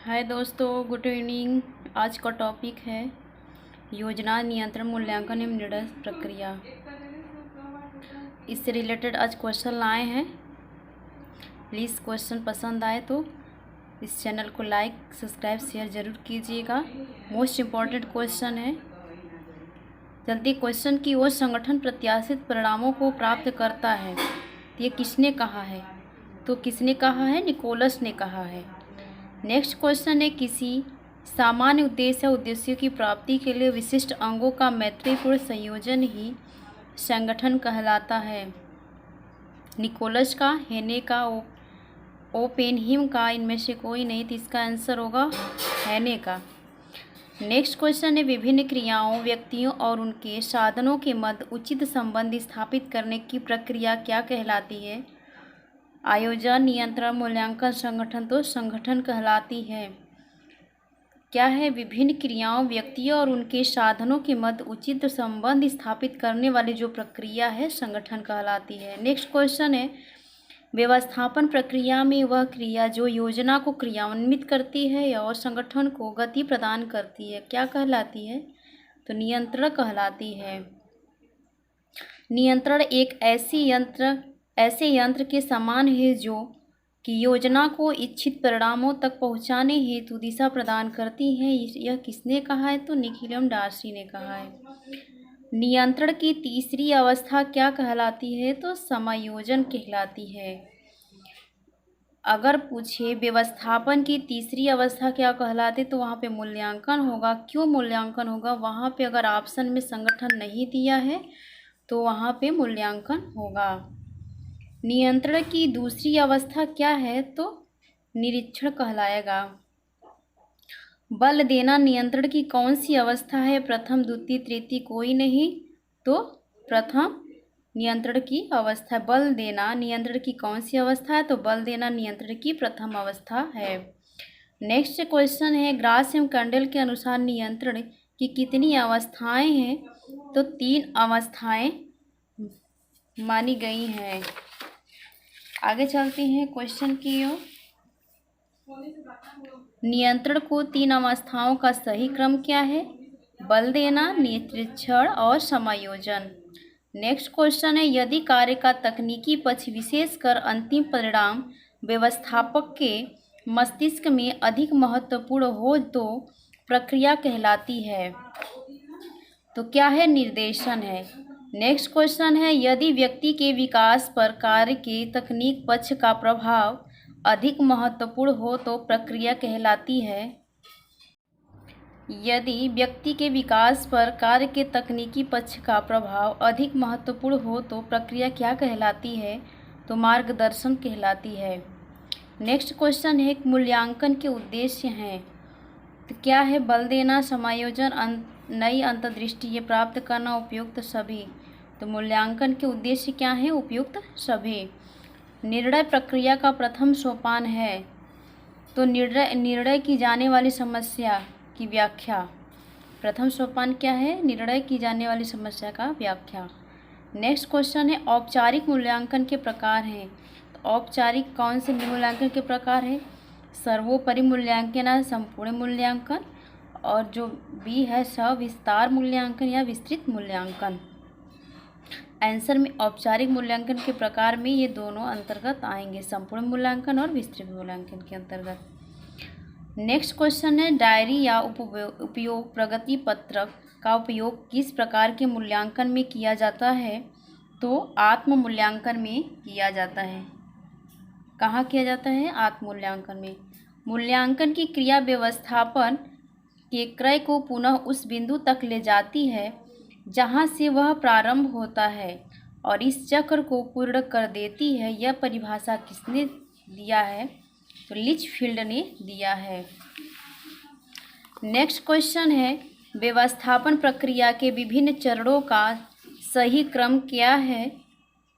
हाय दोस्तों, good evening. आज का टॉपिक है योजना नियंत्रण मूल्यांकन एवं निर्णय प्रक्रिया। इससे रिलेटेड आज क्वेश्चन लाए हैं। प्लीज़ क्वेश्चन पसंद आए तो इस चैनल को लाइक, सब्सक्राइब, शेयर ज़रूर कीजिएगा। मोस्ट इम्पॉर्टेंट क्वेश्चन है। जल्दी क्वेश्चन की ओर। संगठन प्रत्याशित परिणामों को प्राप्त करता है, तो ये किसने कहा है? तो किसने कहा है? निकोलस ने कहा है। नेक्स्ट क्वेश्चन है, किसी सामान्य उद्देश्य या उद्देश्यों की प्राप्ति के लिए विशिष्ट अंगों का मैत्रीपूर्ण संयोजन ही संगठन कहलाता है। निकोलस का, हेने का, ओपेनहीम का, इनमें से कोई नहीं, तो इसका आंसर होगा हेने का। नेक्स्ट क्वेश्चन है, विभिन्न क्रियाओं, व्यक्तियों और उनके साधनों के मध्य उचित संबंध स्थापित करने की प्रक्रिया क्या कहलाती है? आयोजन, नियंत्रण, मूल्यांकन, संगठन। तो संगठन कहलाती है। क्या है? विभिन्न क्रियाओं, व्यक्तियों और उनके साधनों के मध्य उचित संबंध स्थापित करने वाली जो प्रक्रिया है, संगठन कहलाती है। नेक्स्ट क्वेश्चन है, व्यवस्थापन प्रक्रिया में वह क्रिया जो योजना को क्रियान्वित करती है और संगठन को गति प्रदान करती है, क्या कहलाती है? तो नियंत्रण कहलाती है। नियंत्रण एक ऐसे यंत्र के समान है जो कि योजना को इच्छित परिणामों तक पहुंचाने हेतु दिशा प्रदान करती है। यह किसने कहा है? तो निखिलम डार्सी ने कहा है। नियंत्रण की तीसरी अवस्था क्या कहलाती है? तो समायोजन कहलाती है। अगर पूछे व्यवस्थापन की तीसरी अवस्था क्या कहलाती, तो वहाँ पे मूल्यांकन होगा। क्यों मूल्यांकन होगा? वहाँ पे अगर ऑप्शन में संगठन नहीं दिया है तो वहाँ पे मूल्यांकन होगा। नियंत्रण की दूसरी अवस्था क्या है? तो निरीक्षण कहलाएगा। बल देना नियंत्रण की कौन सी अवस्था है? प्रथम, द्वितीय, तृतीय, कोई नहीं, तो प्रथम नियंत्रण की अवस्था। बल देना नियंत्रण की कौन सी अवस्था है? तो बल देना नियंत्रण की प्रथम अवस्था है। नेक्स्ट क्वेश्चन है, ग्रास एवं कंडेल के अनुसार नियंत्रण की कितनी अवस्थाएं हैं? तो 3 अवस्थाएं मानी गई हैं। आगे चलते हैं क्वेश्चन की ओर। नियंत्रण को 3 अवस्थाओं का सही क्रम क्या है? बल देना, निरीक्षण और समायोजन। नेक्स्ट क्वेश्चन है, यदि कार्य का तकनीकी पक्ष विशेषकर अंतिम परिणाम व्यवस्थापक के मस्तिष्क में अधिक महत्वपूर्ण हो तो प्रक्रिया कहलाती है। तो क्या है? निर्देशन है। नेक्स्ट क्वेश्चन है, यदि व्यक्ति के विकास पर कार्य के तकनीक पक्ष का प्रभाव अधिक महत्वपूर्ण हो तो प्रक्रिया कहलाती है। यदि व्यक्ति के विकास पर कार्य के तकनीकी पक्ष का प्रभाव अधिक महत्वपूर्ण हो तो प्रक्रिया क्या कहलाती है? तो मार्गदर्शन कहलाती है। नेक्स्ट क्वेश्चन है, मूल्यांकन के उद्देश्य हैं। तो क्या है? बल देना, समायोजन, नई अंतर्दृष्टि, ये प्राप्त करना, उपयुक्त सभी। तो मूल्यांकन के उद्देश्य क्या है? उपयुक्त सभी। निर्णय प्रक्रिया का प्रथम सोपान है। तो निर्णय की जाने वाली समस्या की व्याख्या। प्रथम सोपान क्या है? निर्णय की जाने वाली समस्या का व्याख्या। नेक्स्ट क्वेश्चन है, औपचारिक मूल्यांकन के प्रकार हैं। तो औपचारिक कौन से मूल्यांकन के प्रकार है? सर्वोपरि मूल्यांकन है, संपूर्ण मूल्यांकन, और जो बी है सविस्तार मूल्यांकन या विस्तृत मूल्यांकन। आंसर में औपचारिक मूल्यांकन के प्रकार में ये दोनों अंतर्गत आएंगे, संपूर्ण मूल्यांकन और विस्तृत मूल्यांकन के अंतर्गत। नेक्स्ट क्वेश्चन है, डायरी या उपयोग प्रगति पत्रक का उपयोग किस प्रकार के मूल्यांकन में किया जाता है? तो आत्म मूल्यांकन में किया जाता है। कहाँ किया जाता है? आत्म मूल्यांकन में। मूल्यांकन की क्रिया व्यवस्थापन के क्रय को पुनः उस बिंदु तक ले जाती है जहाँ से वह प्रारंभ होता है और इस चक्र को पूर्ण कर देती है। यह परिभाषा किसने दिया है? तो लिचफील्ड ने दिया है। नेक्स्ट क्वेश्चन है, व्यवस्थापन प्रक्रिया के विभिन्न चरणों का सही क्रम क्या है?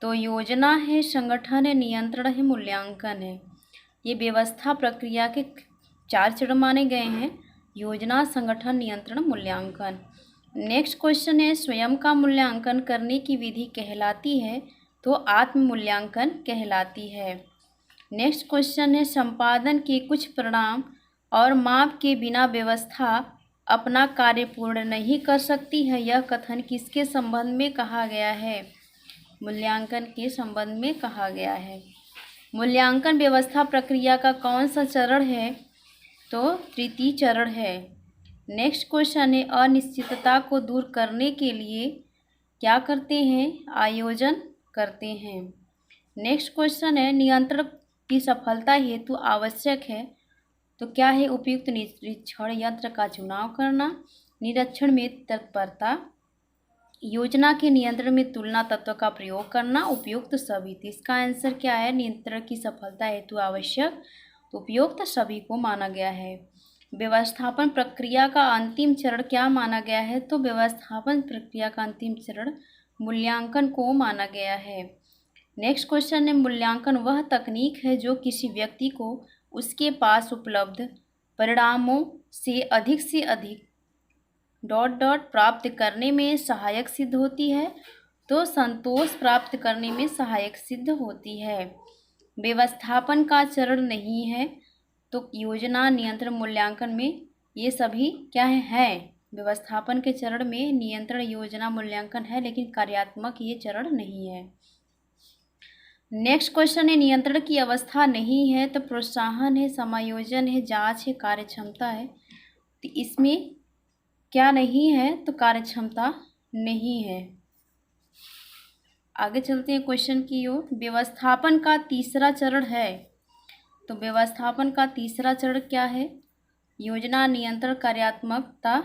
तो योजना है, संगठन है, नियंत्रण है, मूल्यांकन है। ये व्यवस्था प्रक्रिया के 4 चरण माने गए हैं: योजना, संगठन, नियंत्रण, मूल्यांकन। नेक्स्ट क्वेश्चन है, स्वयं का मूल्यांकन करने की विधि कहलाती है? तो आत्म मूल्यांकन कहलाती है। नेक्स्ट क्वेश्चन है, संपादन के कुछ परिणाम और माप के बिना व्यवस्था अपना कार्य पूर्ण नहीं कर सकती है। यह कथन किसके संबंध में कहा गया है? मूल्यांकन के संबंध में कहा गया है। मूल्यांकन व्यवस्था प्रक्रिया का कौन सा चरण है? तो तृतीय चरण है। नेक्स्ट क्वेश्चन है, अनिश्चितता को दूर करने के लिए क्या करते हैं? आयोजन करते हैं। नेक्स्ट क्वेश्चन है, नियंत्रण की सफलता हेतु आवश्यक है तो क्या है? उपयुक्त निरीक्षण यंत्र का चुनाव करना, निरीक्षण में तत्परता, योजना के नियंत्रण में तुलना तत्व का प्रयोग करना, उपयुक्त सभी। तो इसका आंसर क्या है? नियंत्रण की सफलता हेतु आवश्यक, तो उपयुक्त सभी को माना गया है। व्यवस्थापन प्रक्रिया का अंतिम चरण क्या माना गया है? तो व्यवस्थापन प्रक्रिया का अंतिम चरण मूल्यांकन को माना गया है। नेक्स्ट क्वेश्चन है, मूल्यांकन वह तकनीक है जो किसी व्यक्ति को उसके पास उपलब्ध परिणामों से अधिक प्राप्त करने में सहायक सिद्ध होती है। तो संतोष प्राप्त करने में सहायक सिद्ध होती है। व्यवस्थापन का चरण नहीं है तो योजना, नियंत्रण, मूल्यांकन में ये सभी क्या है? व्यवस्थापन के चरण में नियंत्रण, योजना, मूल्यांकन है, लेकिन कार्यात्मक ये चरण नहीं है। नेक्स्ट क्वेश्चन है, नियंत्रण की अवस्था नहीं है तो प्रोत्साहन है, समायोजन है, जांच है, कार्यक्षमता है। तो इसमें क्या नहीं है? तो कार्यक्षमता नहीं है। आगे चलते हैं क्वेश्चन की ओर। व्यवस्थापन का तीसरा चरण है तो व्यवस्थापन का तीसरा चरण क्या है? योजना, नियंत्रण, कार्यात्मकता।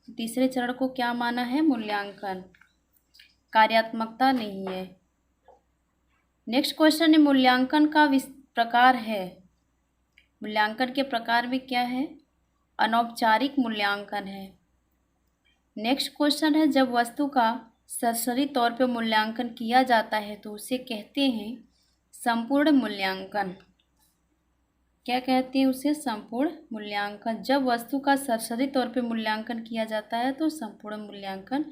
तीसरे चरण को क्या माना है? मूल्यांकन। कार्यात्मकता नहीं है। नेक्स्ट क्वेश्चन है, मूल्यांकन का प्रकार है। मूल्यांकन के प्रकार में क्या है? अनौपचारिक मूल्यांकन है। नेक्स्ट क्वेश्चन है, जब वस्तु का सरसरी तौर पर मूल्यांकन किया जाता है तो उसे कहते हैं संपूर्ण मूल्यांकन। क्या कहते हैं उसे? संपूर्ण मूल्यांकन। जब वस्तु का सरसरी तौर पर मूल्यांकन किया जाता है तो संपूर्ण मूल्यांकन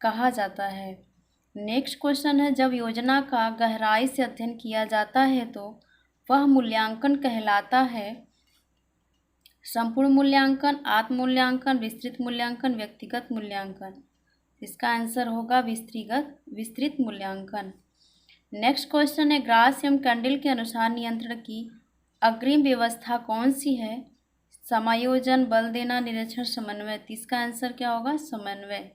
कहा जाता है। नेक्स्ट क्वेश्चन है, जब योजना का गहराई से अध्ययन किया जाता है तो वह मूल्यांकन कहलाता है संपूर्ण मूल्यांकन, आत्म मूल्यांकन, विस्तृत मूल्यांकन, व्यक्तिगत मूल्यांकन। इसका आंसर होगा विस्तृत मूल्यांकन। नेक्स्ट क्वेश्चन है, ग्रास एवं कैंडल के अनुसार नियंत्रण की अग्रिम व्यवस्था कौन सी है? समायोजन, बल देना, निरीक्षण, समन्वय। इसका आंसर क्या होगा? समन्वय।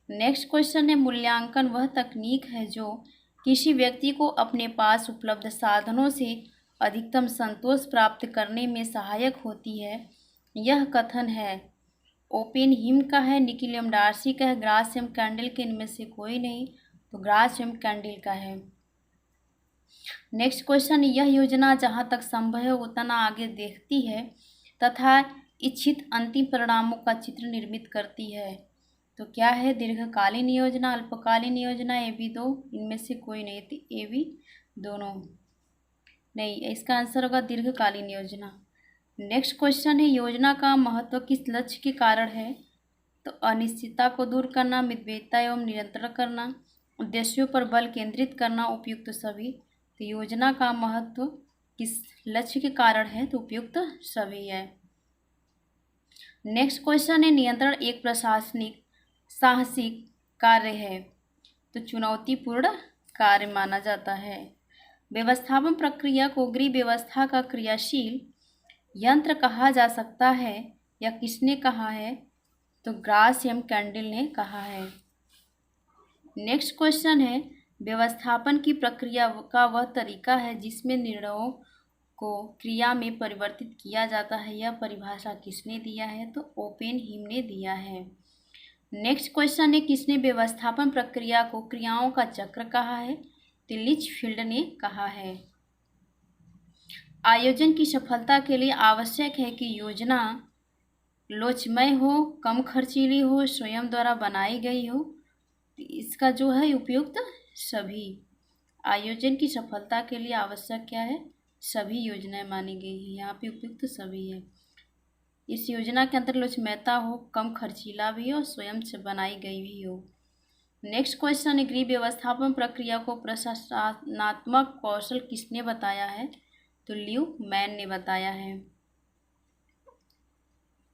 नेक्स्ट क्वेश्चन है, मूल्यांकन वह तकनीक है जो किसी व्यक्ति को अपने पास उपलब्ध साधनों से अधिकतम संतोष प्राप्त करने में सहायक होती है। यह कथन है ओपेनहीम का है, निकिल डार्सी का है, ग्रास एवं कैंडल के इनमें से कोई नहीं, तो ग्रास एवं कैंडल का है। नेक्स्ट क्वेश्चन, यह योजना जहाँ तक संभव है उतना आगे देखती है तथा इच्छित अंतिम परिणामों का चित्र निर्मित करती है। तो क्या है? दीर्घकालीन योजना, अल्पकालीन योजना, ए बी दो, इनमें से कोई नहीं थी। ए बी दोनों नहीं, इसका आंसर होगा दीर्घकालीन योजना। नेक्स्ट क्वेश्चन है, योजना का महत्व किस लक्ष्य के कारण है? तो अनिश्चितता को दूर करना, मितव्ययिता एवं नियंत्रण करना, उद्देश्यों पर बल केंद्रित करना, उपयुक्त सभी। तो योजना का महत्व किस लक्ष्य के कारण है? तो उपयुक्त सभी है। नेक्स्ट क्वेश्चन है, नियंत्रण एक प्रशासनिक साहसिक कार्य है तो चुनौतीपूर्ण कार्य माना जाता है। व्यवस्थापन प्रक्रिया को गृह व्यवस्था का क्रियाशील यंत्र कहा जा सकता है या किसने कहा है? तो ग्रास एवं कैंडल ने कहा है। नेक्स्ट क्वेश्चन है, व्यवस्थापन की प्रक्रिया का वह तरीका है जिसमें निर्णयों को क्रिया में परिवर्तित किया जाता है। यह परिभाषा किसने दिया है? तो ओपेनहीम ने दिया है। नेक्स्ट क्वेश्चन है, किसने व्यवस्थापन प्रक्रिया को क्रियाओं का चक्र कहा है? तो लिचफील्ड ने कहा है। आयोजन की सफलता के लिए आवश्यक है कि योजना लोचमय हो, कम खर्चीली हो, स्वयं द्वारा बनाई गई हो। इसका जो है उपयुक्त सभी। आयोजन की सफलता के लिए आवश्यक क्या है? सभी योजनाएं मानी गई है। यहाँ पे उपयुक्त सभी है। इस योजना के अंदर लोचमयता हो, कम खर्चीला भी हो, स्वयं से बनाई गई भी हो। नेक्स्ट क्वेश्चन, गृह व्यवस्थापन प्रक्रिया को प्रशासनात्मक कौशल किसने बताया है? तो ल्यू मैन ने बताया है।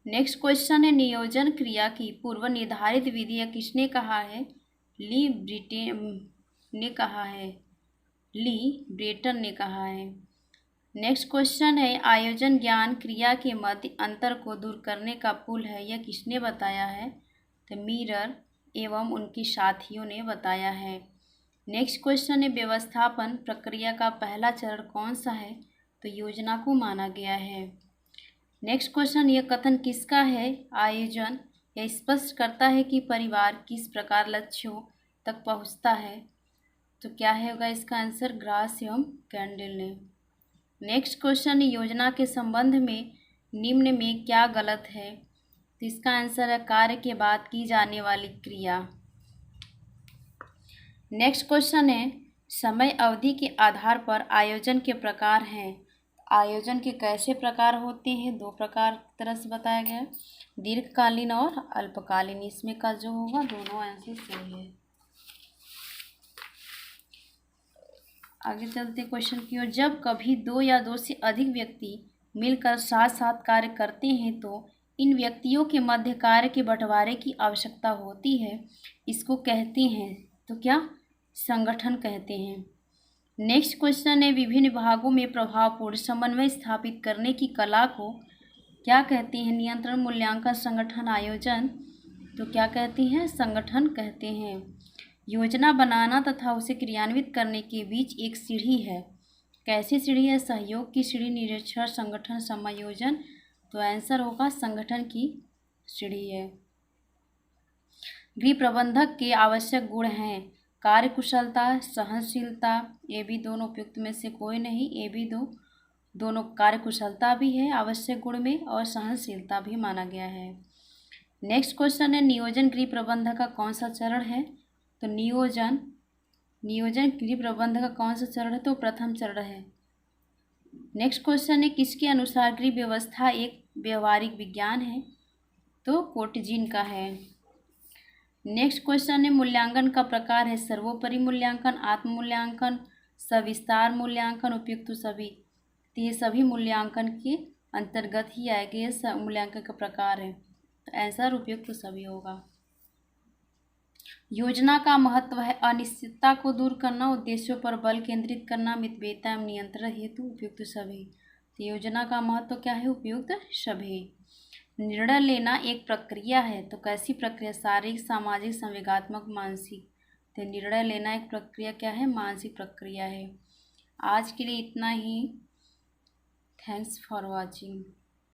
नेक्स्ट क्वेश्चन है नियोजन क्रिया की पूर्व निर्धारित विधि किसने कहा है? ली ब्रिटेन ने कहा है, ली ब्रेटन ने कहा है। नेक्स्ट क्वेश्चन है आयोजन ज्ञान क्रिया के मध्य अंतर को दूर करने का पुल है, यह किसने बताया है? तो मीरर एवं उनके साथियों ने बताया है। नेक्स्ट क्वेश्चन है व्यवस्थापन प्रक्रिया का पहला चरण कौन सा है? तो योजना को माना गया है। नेक्स्ट क्वेश्चन यह कथन किसका है? आयोजन यह स्पष्ट करता है कि परिवार किस प्रकार लक्ष्यों तक पहुंचता है। तो क्या होगा इसका आंसर? ग्रास एवं कैंडल ने। नेक्स्ट क्वेश्चन योजना के संबंध में निम्न में क्या गलत है? तो इसका आंसर है कार्य के बाद की जाने वाली क्रिया। नेक्स्ट क्वेश्चन है समय अवधि के आधार पर आयोजन के प्रकार हैं। आयोजन के कैसे प्रकार होते हैं? दो प्रकार तरह से बताया गया है, दीर्घकालीन और अल्पकालीन। इसमें का जो होगा दोनों आंसर सही है। आगे चलते क्वेश्चन की ओर। जब कभी दो या दो से अधिक व्यक्ति मिलकर साथ साथ कार्य करते हैं तो इन व्यक्तियों के मध्य कार्य के बंटवारे की आवश्यकता होती है, इसको कहते हैं तो क्या? संगठन कहते हैं। नेक्स्ट क्वेश्चन है विभिन्न विभागों में प्रभावपूर्ण समन्वय स्थापित करने की कला को क्या कहते हैं? नियंत्रण मूल्यांकन संगठन आयोजन। तो क्या कहते हैं? संगठन कहते हैं। योजना बनाना तथा उसे क्रियान्वित करने के बीच एक सीढ़ी है। कैसी सीढ़ी है? सहयोग की सीढ़ी, निरीक्षण, संगठन, समायोजन। तो आंसर होगा संगठन की सीढ़ी है। गृह प्रबंधक के आवश्यक गुण हैं कार्यकुशलता, सहनशीलता। ये भी दोनों उपयुक्त में से कोई नहीं, ये भी दोनों कार्यकुशलता भी है आवश्यक गुण में और सहनशीलता भी माना गया है। नेक्स्ट क्वेश्चन है नियोजन गृह प्रबंधक का कौन सा चरण है? तो नियोजन गृह प्रबंधक का कौन सा चरण है? तो प्रथम चरण है। नेक्स्ट क्वेश्चन है किसके अनुसार गृह व्यवस्था एक व्यवहारिक विज्ञान है? तो कोटजिन का है। नेक्स्ट क्वेश्चन है मूल्यांकन का प्रकार है सर्वोपरि मूल्यांकन, आत्म मूल्यांकन, सविस्तार मूल्यांकन, उपयुक्त सभी। तो ये सभी मूल्यांकन के अंतर्गत ही आएगा, ये मूल्यांकन का प्रकार है। तो आंसर उपयुक्त सभी होगा। योजना का महत्व है अनिश्चितता को दूर करना, उद्देश्यों पर बल केंद्रित करना, मितव्ययिता एवं नियंत्रण हेतु उपयुक्त सभी। तो योजना का महत्व क्या है? उपयुक्त सभी। निर्णय लेना एक प्रक्रिया है। तो कैसी प्रक्रिया? शारीरिक, सामाजिक, संवेगात्मक, मानसिक। तो निर्णय लेना एक प्रक्रिया क्या है? मानसिक प्रक्रिया है। आज के लिए इतना ही। Thanks for watching.